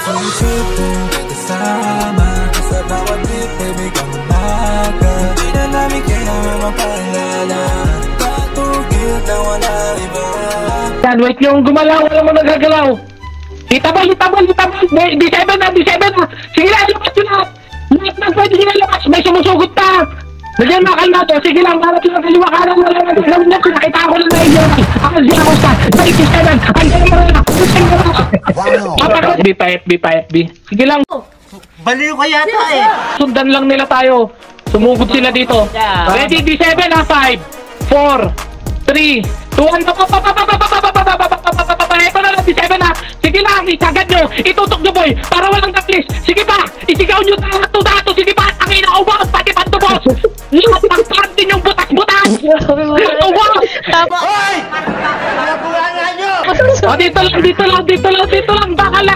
Sumisipin kasama sa bawat bibig ang umaga. Di na namin kailangan mapaalala, tatugil na wala iba. Yan, wait yung gumalaw, wala mo nagagalaw. Hitabal. D7 na. Sige lang, lumas yun lahat. Lahat ng pwede nila lumas, may sumusugot pa. Nagyan makal na to, sige lang, para sila kaliwa kanan, wala na nagalaw na. Nakita ko lang na inyo. Ako siya ako sa 97, hanggang mo na. FB pa FB. Sige lang. Baliw ka yata eh. Sundan lang nila tayo. Sumugod sila dito. Ready, D7 ha, 5, 4, 3, 2, 1, ito na lang, D7 ha. Sige lang, isagad nyo, itutok nyo boy, para walang taklis. Sige pa, isigaw nyo dato, sige pa, ang inaubos, pati pantubos. Lahat ng party nyong butas-butas. Ubos. Hoy! Nabulangan nyo! O, dito lang, bakal.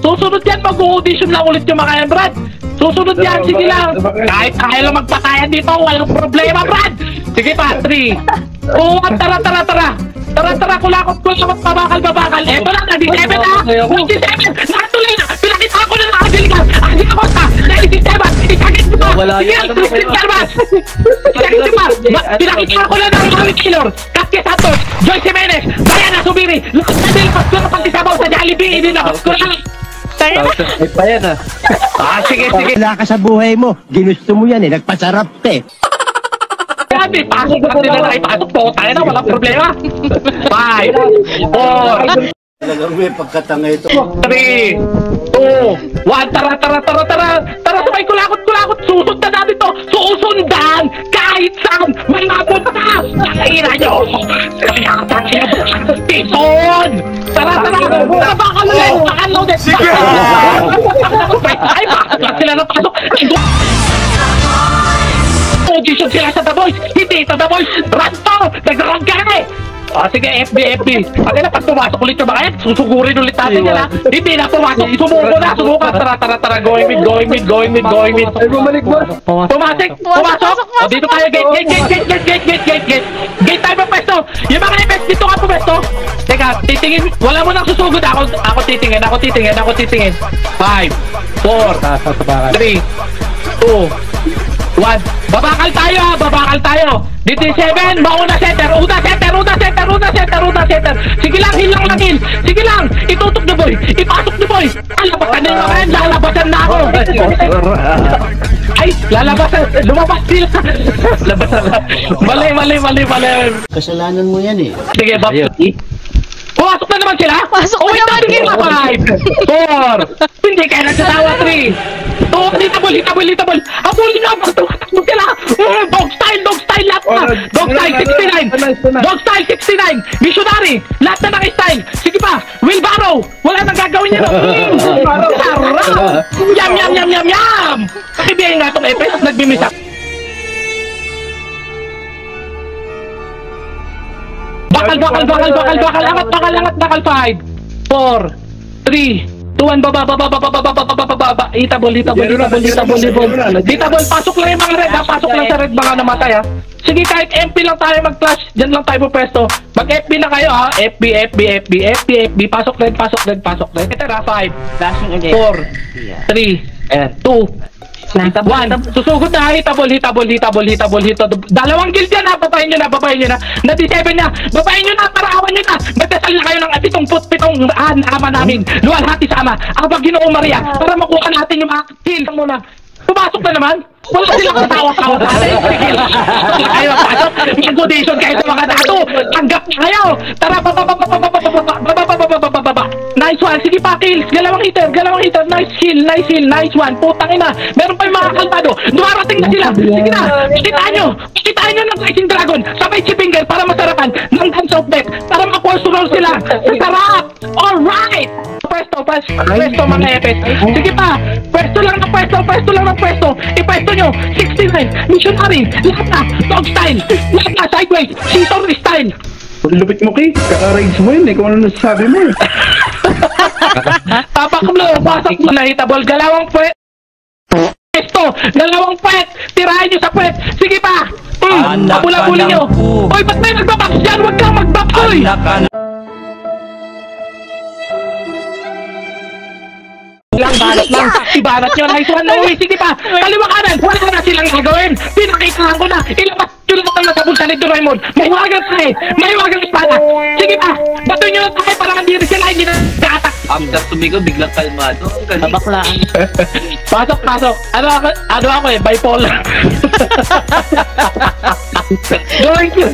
Susunod yan, mag-audition lang ulit yung mga yan, Brad. Susunod yan, sige lang. Kahit kaya lang magpatayan dito, walang problema, Brad. Sige pa, 3, 2, 1, tara, kulakot, babakal. Eto lang, D7 ha, D7, nakatuloy na, pinakita ko na nakadiligan, ang Acosta, 97, isagit mo pa, sige, Christian Carvas, isagit mo pa, pinakita ko na ng Taylor, Katya Santos, Joyce Jimenez, Diana Subiri, lakas na nilabas ko na pagkisabaw sa Jollibee, inilabas ko na. Ay pa yan ah. Sige. Wala ka sa buhay mo, ginusto mo yan eh, nagpasarap eh. Sabi, pasok lang nila na ipasok po, tayo na, walang problema. 5, 4, Talagang may pagkatanga ito. 3, 2, 1, tara, sabay kulakot, susund na natin to, susundan, kahit saan, may mapunta, nakaira nyo, Tison, tara, bakal ulit, sige, ay, pasok lang sila na pasok, audition sila sa The Voice, hindi sa The Voice, Ranto, nag-run ka eh. Sige, FB. Pag pag pumasok ulit yung mga susugurin ulit natin yan ha. Hindi na pumasok, sumuka. Tara, going mid. Ay, bumalik mo. Pumasok. O, dito tayo, gate. Gate tayo pwesto. Yung mga FS, dito ka pwesto. Teka, titingin, wala mo nang susugod. Ako titingin. 5, 4, 3, 2, 1. Babakal tayo. DT7, mauna center. Sige lang, heal. Sige lang, itutok na boy. Ipasok na boy. Lalabasan na ako. Ay, lalabasan. Lumabas sila. Mali. Kasalanan mo yan eh. Sige, pumasok na naman sila? Pasok na naman sila! 5, 4, hindi kayo nagsasawa, 3, 2, hitabol! Habulin nyo! Magtumatakbo sila! Dog style lahat na! Dog style 69! Missionary! Lahat na ng style! Sige pa! Wheelbarrow! Wala nang gagawin nyo! Sarap! Yum! Pakibiyahin nga itong Epes, nagbimisak. Bakal, angat, 5, 4, 3, 2, 1, baba, hitabol, pasok lang yung mga red ha, pasok lang sa red, baka namatay ha. Sige, kahit MP lang tayo mag-flash, dyan lang tayo pwesto. Mag-FB na kayo ha, FB, pasok red. Ito na, 5, 4, 3, 2, 1, susugod na, hitabol. Dalawang guild yan ha, babayin nyo na. Na-D7 na, babayin nyo na, parawan nyo na. Magdasal na kayo ng 77 ama namin. Luwalhati sa ama, Aba Ginoong Maria, para makuha natin yung mga kill muna. Pumasok na naman. Wala silang katawa-tawa sa atin. Sige, kayo pasok. Mag-audition kayo sa mga dato. Tanggap na kayo. Tara, baba. Nice one. Sige pa, kills. Galawang hitter. Nice kill. Nice one. Putang ina. Meron pa yung mga kalmado. Dumarating na sila. Sige na. Pakitaan nyo ng Rising Dragon. Sabay si Finger para masarapan ng Dance of Death. Para makonsulol sila. Sarap. Alright. Pwesto mga epes. Sige pa. Pwesto lang ng pwesto. Ipwesto nyo. 69. Missionary. Lahat na. Dog style. Lahat na. Sideways. Season style. Lupit mo kay, kaka-rage mo yun eh, kung ano nasasabi mo eh. Tapak mo, pasok mo na hitabol, galawang pwet. Dalawang pwet, tirahin nyo sa pwet. Sige pa, pabula-buli nyo. Oy, ba't may nagbabox dyan? Huwag kang magbox, oy. lang, banat lang. Ibanat nyo, nice one, no way. Sige pa, kaliwa kanan, wala na silang gagawin. Pinakitahan ko na, ilabas nyo na ang nagabulsa ni Doraemon. May wagang tayo, may wagang espada. Sige pa, bato nyo na tayo para hindi sila hindi na nakatak. After tumigaw, biglang kalmado. Ang galing. Baklaan. Pasok. Ano ako bipolar. Going to,